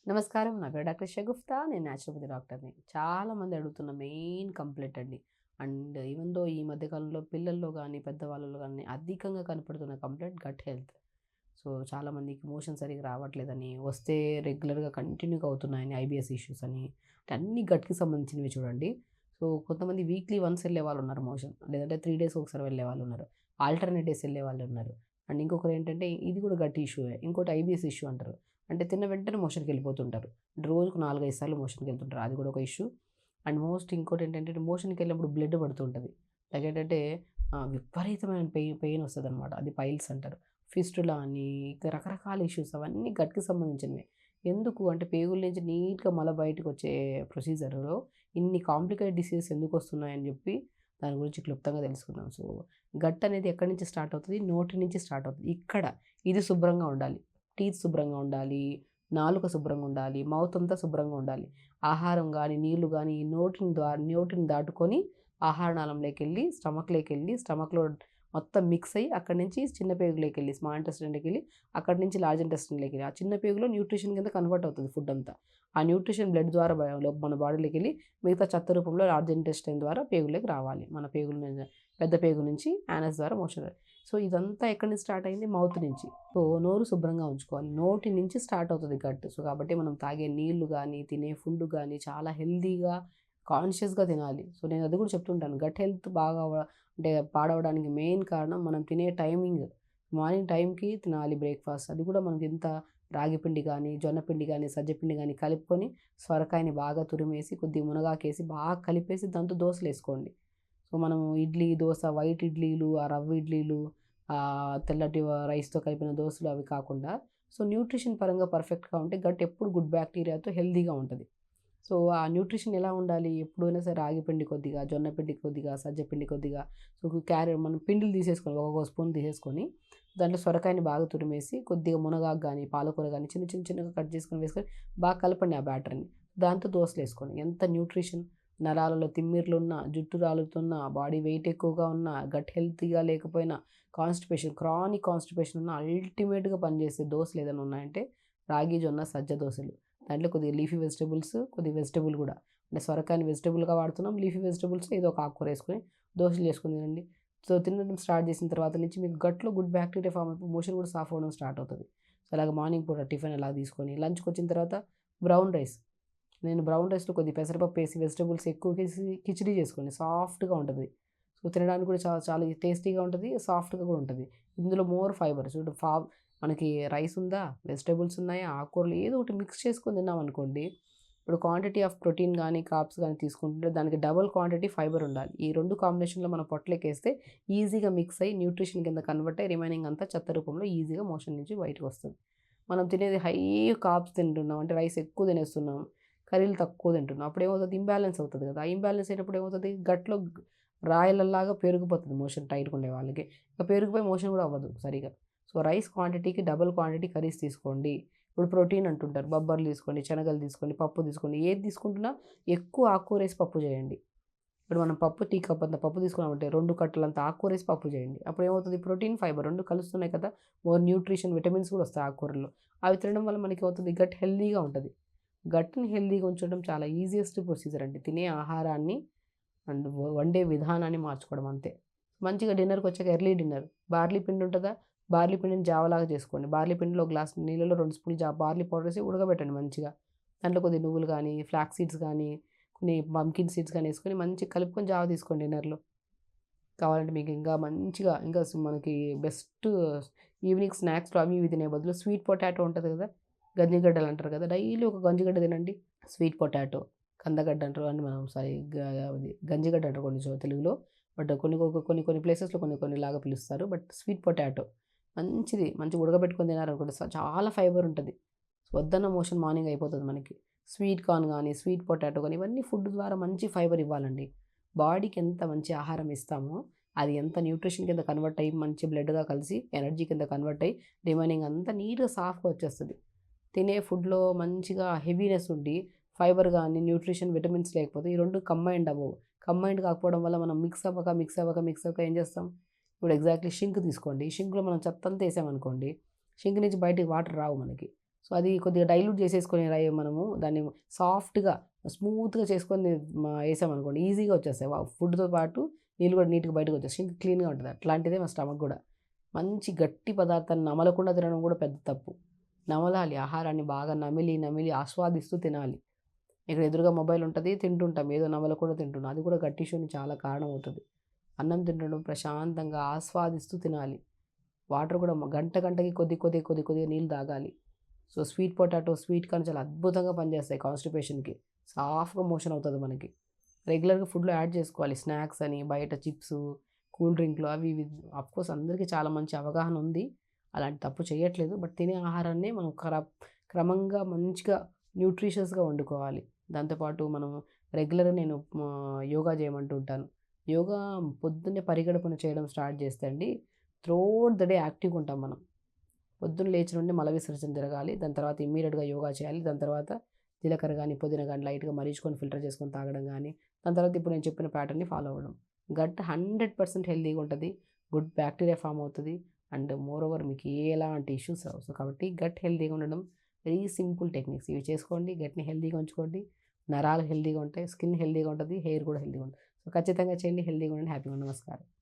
నమస్కారం. నా పేరు డాక్టర్ షగుఫ్తా. నేను న్యాచురోపతి డాక్టర్‌ని. చాలామంది అడుగుతున్న మెయిన్ కంప్లెయింట్ అండి. అండ్ ఈవెన్ దో ఈ మధ్య కాలంలో పిల్లల్లో గానీ, పెద్దవాళ్ళలో గానీ అధికంగా కనపడుతున్న కంప్లెయింట్ గట్ హెల్త్. సో, చాలామందికి మోషన్ సరిగ్గా రావట్లేదని, వస్తే రెగ్యులర్‌గా కంటిన్యూగా అవుతున్నాయని, ఐబీఎస్ ఇష్యూస్ అని, అంటే అన్నీ గట్‌కి సంబంధించినవి చూడండి. సో, కొంతమంది వీక్లీ వన్స్ ఎళ్ళేవాళ్ళున్నారు మోషన్. లేదంటే 3 డేస్‌కి ఒకసారి వెళ్ళేవాళ్ళున్నారు. ఆల్టర్‌నేట్ డేస్ ఎళ్ళేవాళ్ళున్నారు. అండ్ ఇంకొకరేంటంటే ఇది కూడా గట్ ఇష్యూయే. ఇంకోటి ఐబీఎస్ ఇష్యూ అంటారు. అంటే తిన్న వెంటనే మోషన్‌కెళ్ళిపోతుంటారు. రోజుకు 4, 5 సార్లు మోషన్‌కెళ్తుంటారు. అది కూడా ఒక ఇష్యూ. అండ్ ఇంకోటేంటంటే మోషన్‌కెళ్ళినప్పుడు బ్లడ్ పడుతుంటది. లైక్ ఏంటంటే విపరీతమైన పెయిన్ వస్తదనమాట. అది పైల్స్ అంటారు. ఫిస్టులా అని ఇక రకరకాల ఇష్యూస్ అవన్నీ గట్‌కి సంబంధించినవే. ఎందుకు అంటే పేగుల నుంచి నీట్‌గా మల బయటకొచ్చే ప్రొసీజర్‌లో ఇన్ని కాంప్లికేటెడ్ డిసీజెస్ ఎందుకొస్తున్నాయని జెప్పి దాని గురించి క్లుప్తంగా తెలుసుకుందాం. సో, గట్ అనేది ఎక్కడి నుంచి స్టార్ట్ అవుతది? నోటి నుంచి స్టార్ట్ అవుతది. ఇక్కడ ఇది శుభ్రంగా ఉండాలి. టీత్ శుభ్రంగా ఉండాలి. నాలుక శుభ్రంగా ఉండాలి. మౌత్ అంతా శుభ్రంగా ఉండాలి. ఆహారం గాని, నీళ్లు గాని నోటిని దాటుకొని ఆహార నాళంలోకెళ్ళి, స్టమక్‌లో మొత్తం మిక్స్ అయ్యి అక్కడి నుంచి చిన్న పేగులోకెళ్ళి, స్మాల్ ఇంటెస్టైన్‌లోకెళ్ళి, అక్కడి నుంచి లార్జ్ ఇంటెస్టైన్‌లోకెళ్ళి, ఆ చిన్న పేగులో న్యూట్రిషన్ కింద కన్వర్ట్ అవుతది ఫుడ్ అంతా. ఆ న్యూట్రిషన్ బ్లడ్ ద్వారా మన బాడీలోకెళ్ళి మిగతా చెత్త రూపంలో లార్జ్ ఇంటెస్టైన్ ద్వారా పేగుల్లోకి రావాలి. మన పేగుల నుంచి పెద్ద పేగు నుంచి యానస్ ద్వారా మోషన్. సో, ఇదంతా ఎక్కడి నుంచి స్టార్ట్ అయింది? మౌత్ నుంచి. సో, నోరు శుభ్రంగా ఉంచుకోవాలి. నోటి నుంచి స్టార్ట్ అవుతది గట్. సో, కాబట్టి మనం తాగే నీళ్లు గానీ, తినే ఫుడ్ గానీ చాలా హెల్తీగా, కాన్షియస్‌గా తినాలి. సో, నేను అది కూడా చెప్తుంటాను. గట్ హెల్త్ బాగా అంటే పాడవడానికి మెయిన్ కారణం మనం తినే టైమింగ్. మార్నింగ్ టైంకి తినాలి బ్రేక్‌ఫాస్ట్. అది కూడా మనకెంత రాగి పిండి గానీ, జొన్న పిండి గానీ, సజ్జ పిండి గానీ కలుపుకొని సొరకాయని బాగా తురిమేసి, కొద్దిగా మునగాకేసి బాగా కలిపేసి దాంతో దోసలేసుకోండి. సో, మనము ఇడ్లీ, దోస, వైట్ ఇడ్లీలు, ఆ రవ్వ ఇడ్లీలు, తెల్లటి రైస్‌తో కలిపిన దోసలు అవి కాకుండా, సో, న్యూట్రిషన్ పరంగా పర్ఫెక్ట్‌గా ఉంటే గట్ ఎప్పుడు గుడ్ బ్యాక్టీరియాతో హెల్తీగా ఉంటది. సో, ఆ న్యూట్రిషన్ ఎలా ఉండాలి? ఎప్పుడైనా సరే రాగి పిండి కొద్దిగా, జొన్న పిండి కొద్దిగా, సజ్జ పిండి కొద్దిగా, సో, మనం పిండిలు తీసేసుకొని ఒక్కొక్క స్పూన్ తీసేసుకొని, దాంట్లో సొరకాయని బాగా తురిమేసి, కొద్దిగా మునగాకు గాని, పాలకూర గాని చిన్నగా కట్ చేసుకొని వేసుకొని బాగా కలపండి ఆ బ్యాటర్‌ని. దాంతో దోసలేసుకోండి. ఎంత న్యూట్రిషన్ నరాలలో తిమ్మిర్లున్నా, జుట్టు రాలుతున్నా, బాడీ వెయిట్ ఎక్కువగా ఉన్నా, గట్ హెల్తీగా లేకపోయినా, క్రానిక్ కాన్‌స్టిపేషన్ ఉన్న అల్టిమేట్‌గా పనిచేసే దోసలేదైనా ఉన్నాయంటే రాగి, జొన్న, సజ్జ దోసలు. దాంట్లో కొద్దిగా లీఫీ వెజిటబుల్స్, కొద్దిగా వెజిటబుల్ గూడా. అంటే సొరకాయని వెజిటబుల్‌గా వాడుతున్నాం. లీఫీ వెజిటబుల్స్ ఏదో ఒక ఆకుకూరేసుకొని దోసలు చేసుకొని తినండి. సో, తినడం స్టార్ట్ చేసిన తర్వాత నుంచి మీకు గట్‌లో గుడ్ బ్యాక్టీరియా ఫార్మ్ అయిపోయి మోషన్ కూడా సాఫ్ అవ్వడం స్టార్ట్ అవుతది. సో, అలాగ మార్నింగ్ పూట టిఫిన్ అలా తీసుకొని లంచ్‌కొచ్చిన తర్వాత బ్రౌన్ రైస్. నేను బ్రౌన్ రైస్‌లో కొద్దిగా పెసరపప్పేసి, వెజిటబుల్స్ ఎక్కువకేసి కిచిడీ చేసుకోండి. సాఫ్ట్‌గా ఉంటది. సో, తినడానికి కూడా చాలా చాలా టేస్టీగా ఉంటది. సాఫ్ట్‌గా కూడా ఉంటది. ఇందులో మోర్ ఫైబర్ చూడు మనకి రైస్ ఉందా, వెజిటబుల్స్ ఉన్నాయి, ఆకుకూరలు ఏదో ఒకటి మిక్స్ చేసుకొని తిన్నామనుకోండి. ఇప్పుడు క్వాంటిటీ ఆఫ్ ప్రోటీన్ గానీ, కార్బ్స్ గానీ తీసుకుంటుంటే దానికి డబుల్ క్వాంటిటీ ఫైబర్ ఉండాలి. ఈ 2 కాంబినేషన్‌లో మన పొట్టలోకేస్తే ఈజీగా మిక్స్ అయ్యి న్యూట్రిషన్ కింద కన్వర్ట్ అయ్యి రిమైనింగ్ అంతా చెత్త రూపంలో ఈజీగా మోషన్ నుంచి బయటకొస్తది. మనం తినేది హై కార్బ్స్ తింటున్నాం. అంటే రైస్ ఎక్కువ తినేస్తున్నాం. కర్రీలు తక్కువ తింటున్నాం. అప్పుడేమవుతది ఇంబాలెన్స్ అవుతది కదా! ఆ ఇంబాలెన్స్ అయినప్పుడు ఏమవుతది గట్‌లో రాయలలాగా పెరిగిపోతది మోషన్ టైట్‌గా ఉండే వాళ్ళకి. ఇక పెరిగిపోయి మోషన్ కూడా అవ్వదు సరిగ్గా. సో, రైస్ క్వాంటిటీకి డబుల్ క్వాంటిటీ కర్రీస్ తీసుకోండి. ఇప్పుడు ప్రోటీన్ అంటుంటారు. బొబ్బర్లు తీసుకోండి, శనగలు తీసుకోండి, పప్పు తీసుకోండి. ఏది తీసుకుంటున్నా ఎక్కువ ఆకుకూరేసి పప్పు చేయండి. ఇప్పుడు మనం పప్పు టీ కప్ అంత పప్పు తీసుకున్నామంటే 2 కట్టలంత ఆకుకూరేసి పప్పు చేయండి. అప్పుడేమవుతది ప్రోటీన్, ఫైబర్ 2 కలుస్తున్నాయి కదా! మోర్ న్యూట్రిషన్, విటమిన్స్ కూడా వస్తాయి ఆకుకూరల్లో. అవి తినడం వల్ల మనకేమవుతది గట్ హెల్తీగా ఉంటది. గట్‌ని హెల్తీగా ఉంచడం చాలా ఈజియెస్ట్ ప్రొసీజర్ అండి. తినే ఆహారాన్ని అండ్ వండే విధానాన్ని మార్చుకోవడం అంతే. మంచిగా డిన్నర్‌కొచ్చాక ఎర్లీ డిన్నర్ బార్లీ పిండి ఉంటదా? బార్లీ పిండిని జావలాగా చేసుకోండి. బార్లీ పిండిలో ఒక గ్లాస్ నీళ్లలో 2 స్పూన్లు బార్లీ పౌడర్ ఏసి ఉడకబెట్టండి మంచిగా. దాంట్లో కొద్దిగా నువ్వులు గానీ, ఫ్లాక్స్ సీడ్స్ గానీ, కొన్ని పంకిన్ సీడ్స్ గానీ ఏసుకొని మంచిగా కలుపుకొని జావ తీసుకోండి డిన్నర్‌లో. కావాలంటే మీకు ఇంకా మంచిగా ఇంకా మనకి బెస్ట్ ఈవినింగ్ స్నాక్స్‌లో అవి ఇవి తినే బదులు స్వీట్ పొటాటో ఉంటది కదా! గంజిగడ్డలు అంటారు కదా! డైలీ ఒక గంజిగడ్డ తినండి. స్వీట్ పొటాటో, కందగడ్డ అంటారు అండి మనం సారీ అది గంజిగడ్డ అంటారు కొన్ని తెలుగులో. బట్ కొన్ని ప్లేసెస్‌లో కొన్నిలాగా పిలుస్తారు. బట్ స్వీట్ పొటాటో మంచిది. మంచిగా ఉడకబెట్టుకొని తినారనుకోండి చాలా ఫైబర్ ఉంటది. వద్దన్న మోషన్ మార్నింగ్ అయిపోతది మనకి. స్వీట్ కార్న్ గానీ, స్వీట్ పొటాటో గానీ ఇవన్నీ ఫుడ్ ద్వారా మంచి ఫైబర్ ఇవ్వాలండి. బాడీకి ఎంత మంచి ఆహారం ఇస్తామో, అది ఎంత న్యూట్రిషన్ కింద కన్వర్ట్ అయ్యి మంచి బ్లడ్‌గా కలిసి ఎనర్జీ కింద కన్వర్ట్ అయ్యి రిమైనింగ్ అంతా నీట్‌గా సాఫ్ట్‌గా వచ్చేస్తది. తినే ఫుడ్‌లో మంచిగా హెవీనెస్ ఉండి, ఫైబర్ గాని, న్యూట్రిషన్, విటమిన్స్ లేకపోతే ఈ 2 కంబైన్డ్ అవ్వవు. కంబైన్డ్ కాకపోవడం వల్ల మనం మిక్స్ అవ్వక ఏం చేస్తాం? ఇప్పుడు ఎగ్జాక్ట్‌లీ షింక్ తీసుకోండి. ఈ షింక్‌లో మనం చెత్తంతా ఏసామనుకోండి, షింక్ నుంచి బయటికి వాటర్ రావు మనకి. సో, అది కొద్దిగా డైల్యూట్ చేసేసుకొని మనము దాన్ని సాఫ్ట్‌గా, స్మూత్‌గా చేసుకొని ఏసామనుకోండి ఈజీగా వచ్చేస్తాయి. ఫుడ్‌తో పాటు నీళ్ళు కూడా నీట్‌గా బయటకొచ్చేస్తాయి. ఇంకా క్లీన్‌గా ఉంటది. అట్లాంటిదే మన స్టమక్ గూడా. మంచి గట్టి పదార్థాన్ని నమలకుండా తినడం కూడా పెద్ద తప్పు. నమలాలి. ఆహారాన్ని బాగా నమిలి, నమిలి ఆస్వాదిస్తూ తినాలి. ఇక్కడ ఎదురుగా మొబైల్ ఉంటది. తింటుంటాం. ఏదో నమలకుండా తింటున్నాం. అది కూడా గట్ ఇష్యూని చాలా కారణమవుతది. అన్నం తినడం ప్రశాంతంగా ఆస్వాదిస్తూ తినాలి. వాటర్ కూడా గంటకి కొద్దిగా నీళ్ళు తాగాలి. So, sweet potato, sweet corn చాలా అద్భుతంగా పనిచేస్తాయి కాన్‌స్టిపేషన్‌కి. సాఫ్ట్‌గా మోషన్ అవుతది మనకి. రెగ్యులర్‌గా ఫుడ్‌లో యాడ్ చేసుకోవాలి. స్నాక్స్ అని, బయట చిప్సు, కూల్ డ్రింక్‌లు అవి ఇవి ఆఫ్‌కోర్స్ అందరికీ చాలా మంచి అవగాహన ఉంది. అలాంటి తప్పు చేయట్లేదు. బట్ తినే ఆహారాన్ని మనం క్రమంగా మంచిగా న్యూట్రిషియస్‌గా వండుకోవాలి. దాంతో పాటు మనం రెగ్యులర్‌గా నేను యోగా చేయమంటూ ఉంటాను. యోగా పొద్దున్నే పరిగడుపున చేయడం స్టార్ట్ చేస్తే అండి త్రూఅవుట్ ద డే యాక్టివ్‌గా ఉంటాం మనం. పొద్దున్న లేచిన నుండి మల విసర్జన జరగాలి. దాని తర్వాత ఇమ్మీడియేట్‌గా యోగా చేయాలి. దాని తర్వాత జీలకర్ర గాని, పుదీనా గాని లైట్‌గా మరిగించుకొని ఫిల్టర్ చేసుకొని తాగడం గాని, దాని తర్వాత ఇప్పుడు నేను చెప్పిన ప్యాటర్న్‌ని ఫాలో అవ్వడం. గట్ 100% హెల్తీగా ఉంటది. గుడ్ బాక్టీరియా ఫార్మ్ అవుతది. అండ్ మోర్ ఓవర్ మీకు ఎలాంటి ఇష్యూస్ రావు. సో, కాబట్టి గట్ హెల్తీగా ఉండడం వెరీ సింపుల్ టెక్నిక్స్. ఇవి చేసుకోండి. గట్‌ని హెల్తీగా ఉంచుకోండి. నరాలు హెల్తీగా ఉంటాయి. స్కిన్ హెల్తీగా ఉంటది. హెయిర్ కూడా హెల్తీగా ఉంటది. సో, ఖచ్చితంగా చేయండి. హెల్తీగా ఉండండి. హ్యాపీగా ఉండండి. నమస్కారం.